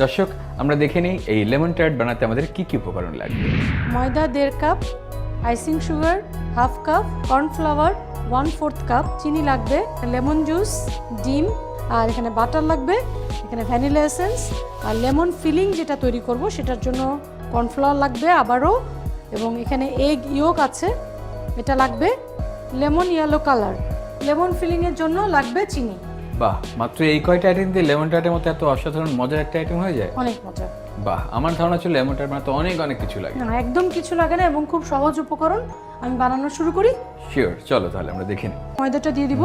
দর্শক, আমরা দেখে নিই এই লেমন টার্ট বানাতে আমাদের কি কি উপকরণ লাগবে। ময়দা 1.5 cup, icing sugar 1/2 cup, cornflour 1/4 cup, চিনি লাগবে, লেমন জুস, ডিম, আর এখানে বাটার লাগবে, এখানে ভ্যানিলা এসেন্স, আর লেমন ফিলিং যেটা তৈরি করব সেটার জন্য কর্নফ্লাওয়ার লাগবে আবারও, এবং এখানে এগ ইয়োক আছে, এটা লাগবে, লেমন ইয়েলো কালার, লেমন ফিলিংয়ের জন্য লাগবে চিনি। বাহ, মাত্র এই কয়টা আইটেম দিয়ে লেমন টার্টের মতো এত অসাধারণ মজার একটা আইটেম হয়ে যায়? অনেক মজা। বাহ, আমার ধারণা ছিল লেমন টার্ট বানাতে অনেক অনেক কিছু লাগে। না, একদম কিছু লাগে না এবং খুব সহজ উপকরণ। আমি বানানো শুরু করি। শিওর, চলো তাহলে আমরা দেখে নিই। ময়দাটা দিয়ে দিব।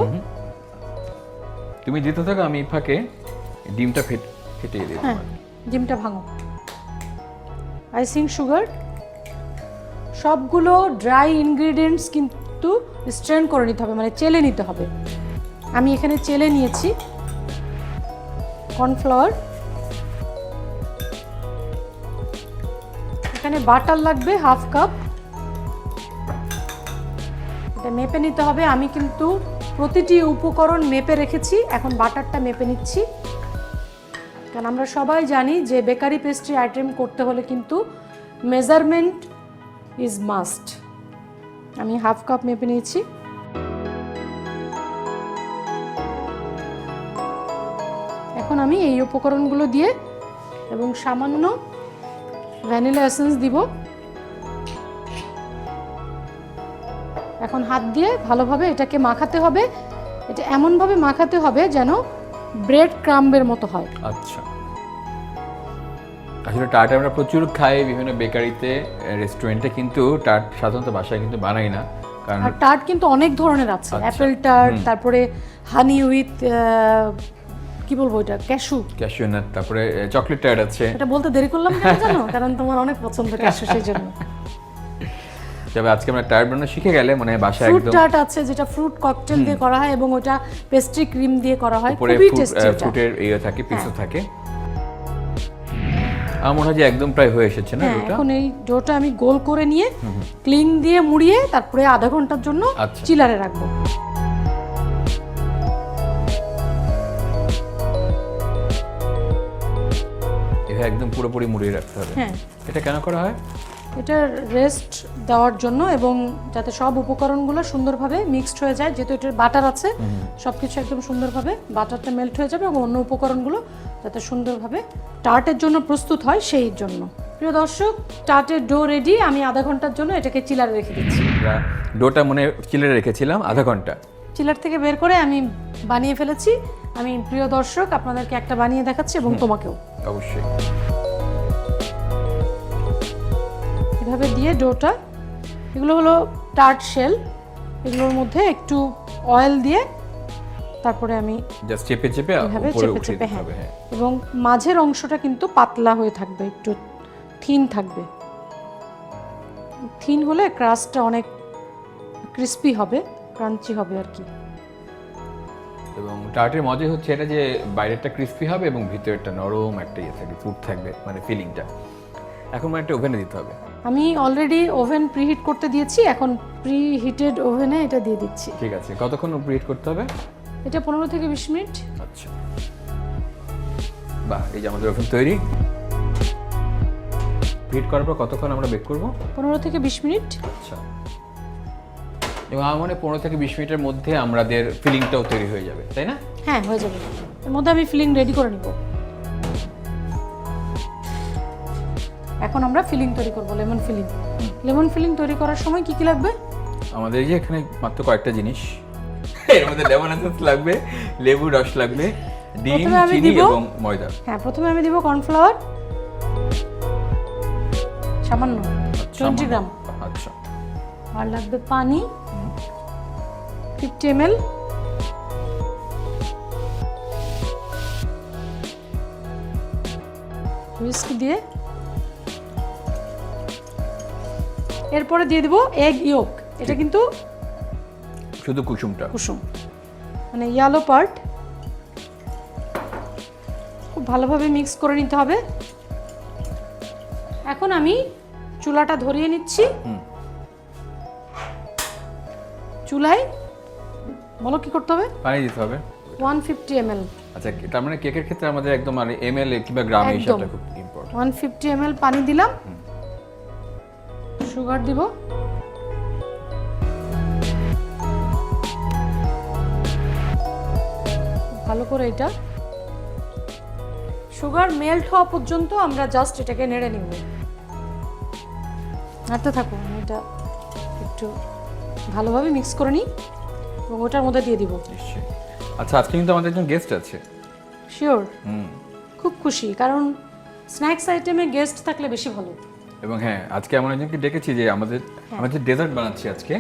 তুমি দিতে থাকো, আমি ফাঁকে ডিমটা ফেটিয়ে দিই। হ্যাঁ, ডিমটা ভাঙো। আইসিং সুগার, সবগুলো ড্রাই ইনগ্রেডিয়েন্টস কিন্তু স্ট্রেন করে নিতে হবে, মানে চেলে নিতে হবে। আমি এখানে চেলে নিয়েছি। কর্নফ্লাওয়ার, এখানে বাটার লাগবে 1/2 কাপ, এটা মেপে নিতে হবে। আমি কিন্তু প্রতিটি উপকরণ মেপে রেখেছি, এখন বাটারটা মেপে নিচ্ছি, কারণ আমরা সবাই জানি যে বেকারি পেস্ট্রি আইটেম করতে হলে কিন্তু মেজারমেন্ট ইজ মাস্ট। আমি 1/2 কাপ মেপে নিয়েছি। এখন আমি এই উপকরণগুলো দিয়ে এবং সামান্য ভ্যানিলা এসেন্স দিব। এখন হাত দিয়ে ভালোভাবে এটাকে মাখাতে হবে। এটা এমনভাবে মাখাতে হবে যেন ব্রেড ক্রাম্বের মতো হয়। আচ্ছা, আসলে টার্ট আমরা প্রচুর খাই বিভিন্ন বেকারিতে, রেস্টুরেন্টে, কিন্তু টার্ট সাধারণত বাসায় কিন্তু বানাই না। কারণ আর টার্ট কিন্তু অনেক ধরনের আছে, অ্যাপেল টার্ট, তারপরে হানি উইথ কি বলবো এটা, ক্যাশু নাট, তারপরে চকলেট টার্ট আছে। এটা বলতে দেরি করলাম কেন জানো? কারণ তোমার অনেক পছন্দ ক্যাশু, সেই জন্য। তবে আজকে আমরা টার্ট বানানো শিখে গেলে মনে হয় বাসায় ফ্রুট একদম। টার্ট আছে যেটা ফ্রুট ককটেল দিয়ে করা হয় এবং ওটা পেস্ট্রি ক্রিম দিয়ে করা হয়, উপরে খুবই টেস্টি। ফ্রুটের ইয়ে থাকে, পিসও থাকে। আমার মনে হয় যে একদম প্রায় হয়ে এসেছে না ডোটা। এখন এই ডোটা আমি গোল করে নিয়ে ক্লিং দিয়ে মুড়িয়ে তারপরে আধা ঘন্টার জন্য চিলারে রাখবো। এটা একদম পুরোপুরি মুড়িয়ে রাখতে হবে। হ্যাঁ, এটা কেন করা হয়? এটা রেস্ট দেওয়ার জন্য এবং যাতে সব উপকরণগুলো সুন্দরভাবে মিক্সড হয়ে যায়, যেহেতু এটার বাটার আছে, সবকিছু একদম সুন্দরভাবে বাটারটা মেল্ট হয়ে যাবে এবং অন্য উপকরণগুলো যাতে সুন্দরভাবে টার্টের জন্য প্রস্তুত হয় সেই জন্য। প্রিয় দর্শক, টার্টের ডো রেডি। আমি আধা ঘন্টার জন্য এটাকে চিলারে রেখে দিচ্ছি। ডোটা মনে চিলারে রেখেছিলাম আধা ঘন্টা। চিলার থেকে বের করে আমি বানিয়ে ফেলেছি। আমি প্রিয় দর্শক আপনাদেরকে একটা বানিয়ে দেখাচ্ছি এবং তোমাকেও। অবশ্যই। এভাবে দিয়ে ডোটা, এগুলো হলো টার্ট শেল, এগুলোর মধ্যে একটু অয়েল দিয়ে তারপরে আমি জাস্ট চেপে চেপে এভাবে উপরে চেপে উঠিয়ে চেপে, দিতে হবে। হ্যাঁ, এবং মাঝের অংশটা কিন্তু পাতলা হয়ে থাকবে, একটু থিন থাকবে। থিন হলে ক্রাস্টটা অনেক ক্রিস্পি হবে, ক্রাঞ্চি হবে আর কি। এবং টার্টের মজা হচ্ছে এটা যে বাইরেটা ক্রিস্পি হবে এবং ভিতরেরটা নরম একটা ইয়ে থাকবে, ফুড থাকবে, মানে ফিলিংটা। এখন মানে একটা ওভেনে দিতে হবে। আমি অলরেডি ওভেন প্রিহিট করতে দিয়েছি, এখন প্রিহিটেড ওভেনে এটা দিয়ে দিচ্ছি। ঠিক আছে, কতক্ষণ প্রিহিট করতে হবে? এটা 15 থেকে 20 মিনিট। আচ্ছা, বাহ, এই যে আমাদের ওভেন তৈরি। প্রিহিট করার পর কতক্ষণ আমরা বেক করব? 15 থেকে 20 মিনিট। আচ্ছা, এবং আমার মনে হয় 15 থেকে 20 মিনিটের মধ্যে আমাদের ফিলিংটাও তৈরি হয়ে যাবে, তাই না? হ্যাঁ, হয়ে যাবে। এর মধ্যে আমি ফিলিং রেডি করে নিব। এখন আমরা ফিলিং তৈরি করব, লেমন ফিলিং। লেমন ফিলিং তৈরি করার সময় কি কি লাগবে? আমাদের এই যে এখানে মাত্র কয়েকটা জিনিস, এর মধ্যে লেমন এসেন্স লাগবে, লেবু রস লাগবে, ডিম, চিনি এবং ময়দা। হ্যাঁ, প্রথমে আমি দিব কর্নফ্লাওয়ার সামান্য 20 গ্রাম। আচ্ছা, আর লাগবে পানি 50 ml, হুইস্ক দিয়ে, এরপরে দিয়ে দিব এগ ইয়োক। এটা কিন্তু শুধু কুসুমটা, কুসুম মানে ইয়েলো পার্ট। খুব ভালোভাবে মিক্স করে নিতে হবে। এখন আমি চুলাটা ধরিয়ে নিচ্ছি। চুলায় বলো কি করতে হবে? পানি দিতে হবে 150 ml। আচ্ছা, তার মানে কেকের ক্ষেত্রে আমাদের একদম মানে ml কিংবা গ্রামে একদম। হিসাবটা খুব ইম্পর্টেন্ট। 150 ml পানি দিলাম, সুগার দিব, ভালো করে এটা সুগার মেল্ট হওয়া পর্যন্ত আমরা জাস্ট এটাকে নেড়ে নিব। নাড়তে থাকো, আমি এটা একটু ভালোভাবে মিক্স করে নিই এবং ওটার মধ্যে দিয়ে দিব। নিশ্চয়ই। আচ্ছা, আজকে কিন্তু আমাদের একজন গেস্ট আছে। শিওর, খুব খুশি, কারণ স্ন্যাক্স আইটেমে গেস্ট থাকলে বেশি ভালো। এবং হ্যাঁ, আজকে এমন একজনকে ডেকেছি যে আমাদের ডেজার্ট বানাচ্ছি আজকে,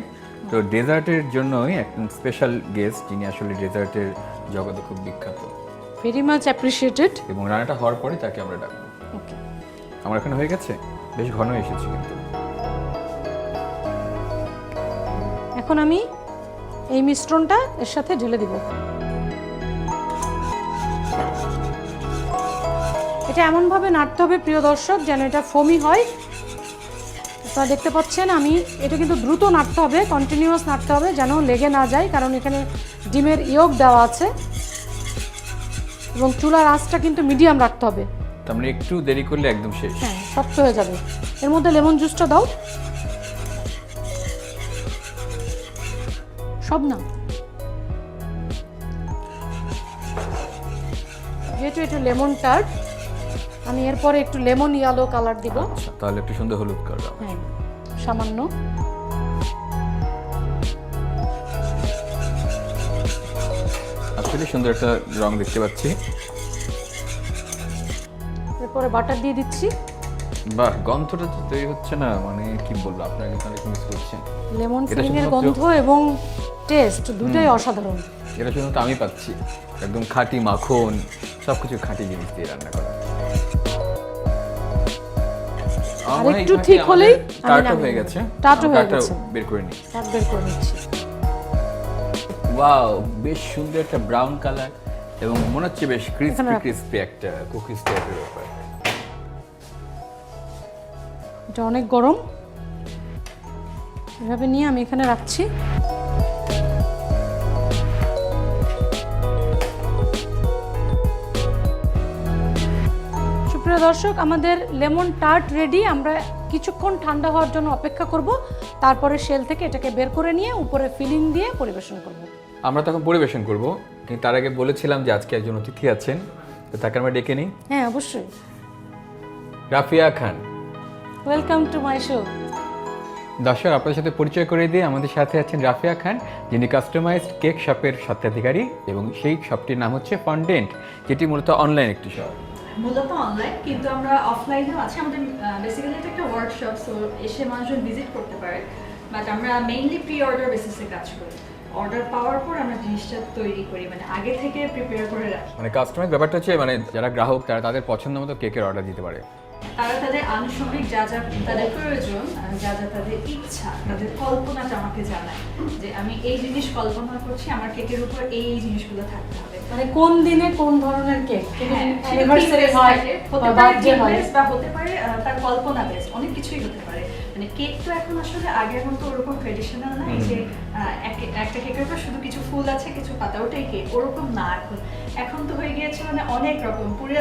তো ডেজার্টের জন্যই একজন স্পেশাল গেস্ট যিনি আসলে ডেজার্টের জগতে খুব বিখ্যাত, ভেরি মাচ অ্যাপ্রিশিয়েটেড। এবং রান্নাটা হওয়ার পরে তাকে আমরা ডাকবো। ওকে, আমার এখানে হয়ে গেছে, বেশ ঘন এসেছি কিন্তু। এখন আমি এই মিশ্রণটা এর সাথে ঢেলে দিব। এটা এমনভাবে নাড়তে হবে প্রিয় দর্শক যেন এটা ফোমি হয়। আপনারা দেখতে পাচ্ছেন আমি এটা কিন্তু দ্রুত নাড়তে হবে, কন্টিনিউয়াস নাড়তে হবে যেন লেগে না যায়, কারণ এখানে ডিমের ইয়ক দেওয়া আছে এবং চুলার আঁচটা কিন্তু মিডিয়াম রাখতে হবে। তার মানে একটু দেরি করলে একদম শেষ। হ্যাঁ, শক্ত হয়ে যাবে। এর মধ্যে লেমন জুসটা দাও, সব না, যেহেতু এটা লেমন টার্ট আমি এরপরে একটু লেমন ইয়েলো কালার দিব। আচ্ছা, তাহলে একটু সুন্দর হলুদ কালার। হ্যাঁ, সামান্য। আসলে সুন্দর একটা রং দেখতে পাচ্ছি। এরপরে বাটার দিয়ে দিচ্ছি। বাহ, গন্ধটা তো তৈরি হচ্ছে না, মানে কি বলবো, আপনারা কিন্তু অনেক মিস করছেন। লেমন এটা ফিলিং এর শুধুমাত্র- গন্ধ এবং টেস্ট দুটোই অসাধারণ। এটা শুধুমাত্র আমি পাচ্ছি, একদম খাঁটি মাখন, সবকিছু খাঁটি জিনিস দিয়ে রান্না করা। আর একটু ঠিক হলেই টার্টও হয়ে গেছে। টার্টও হয়ে টার্টটা গেছে। বের করে নিই। টার্ট বের করে নিচ্ছি। ওয়াও, বেশ সুন্দর একটা ব্রাউন কালার এবং মনে হচ্ছে বেশ ক্রিস্পি এখানে রাখো। ক্রিস্পি একটা কুকিজ টাইপের ব্যাপার। এটা অনেক গরম, এভাবে নিয়ে আমি এখানে রাখছি। সুপ্রিয় দর্শক, আমাদের লেমন টার্ট রেডি। আমরা কিছুক্ষণ ঠান্ডা হওয়ার জন্য অপেক্ষা করব, তারপরে শেল থেকে এটাকে বের করে নিয়ে উপরে ফিলিং দিয়ে পরিবেশন করব। আমরা তখন পরিবেশন করব, কিন্তু তার আগে বলেছিলাম যে আজকে একজন অতিথি আছেন, তো তাকে আমরা ডেকে নিই। হ্যাঁ, অবশ্যই। Rafia Khan. Welcome to my show. দর্শক, আপনাদের সাথে পরিচয় করে দিয়ে আমাদের সাথে আছেন রাফিয়া খান, যিনি কাস্টমাইজড কেক শপের স্বত্বাধিকারী, এবং সেই শপটির নাম হচ্ছে ফন্ডেন্ট, যেটি মূলত অনলাইন একটি শপ। মূলত অনলাইন, কিন্তু আমরা অফলাইনেও আছে। আমাদের বেসিক্যালি এটা একটা ওয়ার্কশপ, সো এসে মানুষজন ভিজিট করতে পারে, বাট আমরা মেইনলি প্রি অর্ডার বেসিসে কাজ করি। অর্ডার পাওয়ার পর আমরা জিনিসটা তৈরি করি, মানে আগে থেকে প্রিপেয়ার করে রাখি। মানে কাস্টমাইজ ব্যাপারটা হচ্ছে মানে যারা গ্রাহক তারা তাদের পছন্দ মতো কেকের অর্ডার দিতে পারে। তারা তাদের আনুষঙ্গিক যা যা তাদের প্রয়োজন, যা যা তাদের ইচ্ছা, তাদের কল্পনাটা আমাকে জানায় যে আমি এই জিনিস কল্পনা করছি, আমার কেকের উপর এই জিনিসগুলো থাকতে হবে। মানে কোন দিনে কোন ধরনের কেক, হ্যাঁ, অ্যানিভার্সারি সেটা হয়, হতে বা পারে বার্থডে হয়। based বা হতে পারে তার কল্পনা বেস্ট, অনেক কিছুই হতে পারে। মানে কেক তো এখন আসলে আগের মতো ওরকম ট্রেডিশনাল নাই যে একটা কেকের উপর শুধু কিছু ফুল আছে, কিছু পাতা, ওটাই কেক, ওরকম না। এখন তো হয়ে গিয়েছে মানে অনেক রকম, পুরো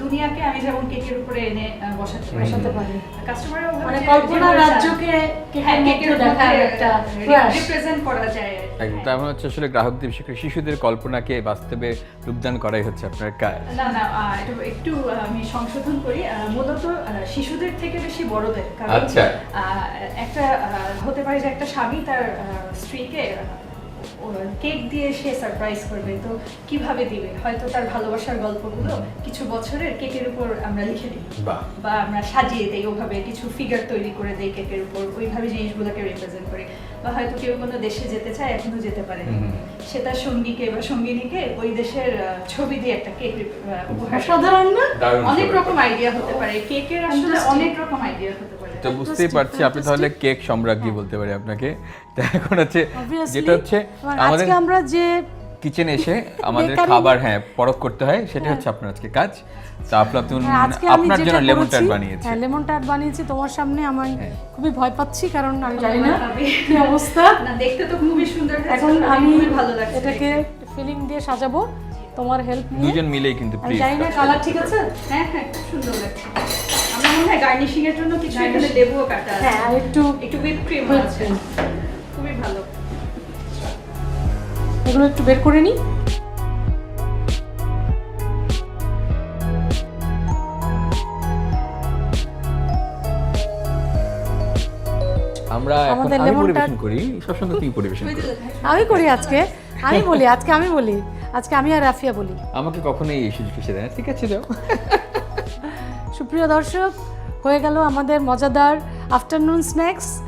দুনিয়াকে আমি যেমন কেকের উপরে এনে বসাতে পারি। কাস্টমার মানে কল্পনার রাজ্যকে কেকের দেখার একটা প্রয়াস। রিপ্রেজেন্ট করা যায়। একদম, তার মানে হচ্ছে আসলে গ্রাহকদের, বিশেষ করে শিশুদের কল্পনাকে বাস্তবে রূপদান করাই হচ্ছে আপনার কাজ। না না, এটা একটু আমি সংশোধন করি, মূলত শিশুদের থেকে বেশি বড়দের। কারণ আচ্ছা। একটা হতে পারে যে একটা স্বামী তার স্ত্রীকে কেক দিয়ে সে সারপ্রাইজ করবে, তো কিভাবে দিবে, হয়তো তার ভালোবাসার গল্পগুলো কিছু বছরের কেকের উপর আমরা লিখে দিই, বাহ। বা আমরা সাজিয়ে দেই, ওভাবে কিছু ফিগার তৈরি করে দেই কেকের উপর, ওইভাবে জিনিসগুলোকে রিপ্রেজেন্ট করি। বা হয়তো কেউ কোনো দেশে যেতে চায়, এখনো যেতে পারে, সে তার সঙ্গীকে বা সঙ্গিনীকে ওই দেশের ছবি দিয়ে একটা কেক উপহার। সাধারণ না, অনেক রকম আইডিয়া হতে পারে কেকের, আসলে অনেক রকম আইডিয়া হতে পারে। তো বুঝতেই পারছি আপনি তাহলে কেক সম্রাজ্ঞী বলতে পারি আপনাকে। তো এখন হচ্ছে যেটা হচ্ছে আমাদের আজকে আমরা যে কিচেনে এসে আমাদের খাবার পরখ করতে হয়, সেটা হচ্ছে আপনার আজকে কাজ। তো আফলাতুন আপনার জন্য লেমন টার্ট বানিয়েছে। হ্যাঁ, লেমন টার্ট বানিয়েছি তোমার সামনে। আমি খুবই ভয় পাচ্ছি, কারণ আমি জানি না কি অবস্থা। না, দেখতে তো খুবই সুন্দর, এখন আমি খুবই ভালো লাগছে। এটাকে ফিলিং দিয়ে সাজাবো। তো তোমার হেল্প নিয়ে। দুজন মিলেই কিন্তু আমি প্লিজ। জানি না কালার ঠিক আছে। হ্যাঁ হ্যাঁ, খুব সুন্দর লাগছে। আমরা মনে হয় গার্নিশিং এর জন্য কিছু এখানে দেবও কাটা আছে। হ্যাঁ, আর একটু একটু হুইপ ক্রিম whipped আছে, cream। খুবই ভালো। এগুলো একটু বের করে নিই। আমরা এখন আমাদের আমি lemon পরিবেশন tart- করি, সবসময় তুমি পরিবেশন করো। আমি করি আজকে, আমি বলি আজকে, আজকে আমি আর রাফিয়া বলি। আমাকে কখনোই এই সুযোগ এসে দেয় না। ঠিক আছে, যাও। সুপ্রিয় দর্শক, হয়ে গেল আমাদের মজাদার আফটারনুন স্ন্যাক্স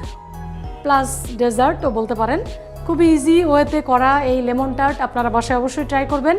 প্লাস ডেজার্টও বলতে পারেন। খুবই ইজি ওয়েতে করা এই লেমন টার্ট আপনারা বাসায় অবশ্যই ট্রাই করবেন।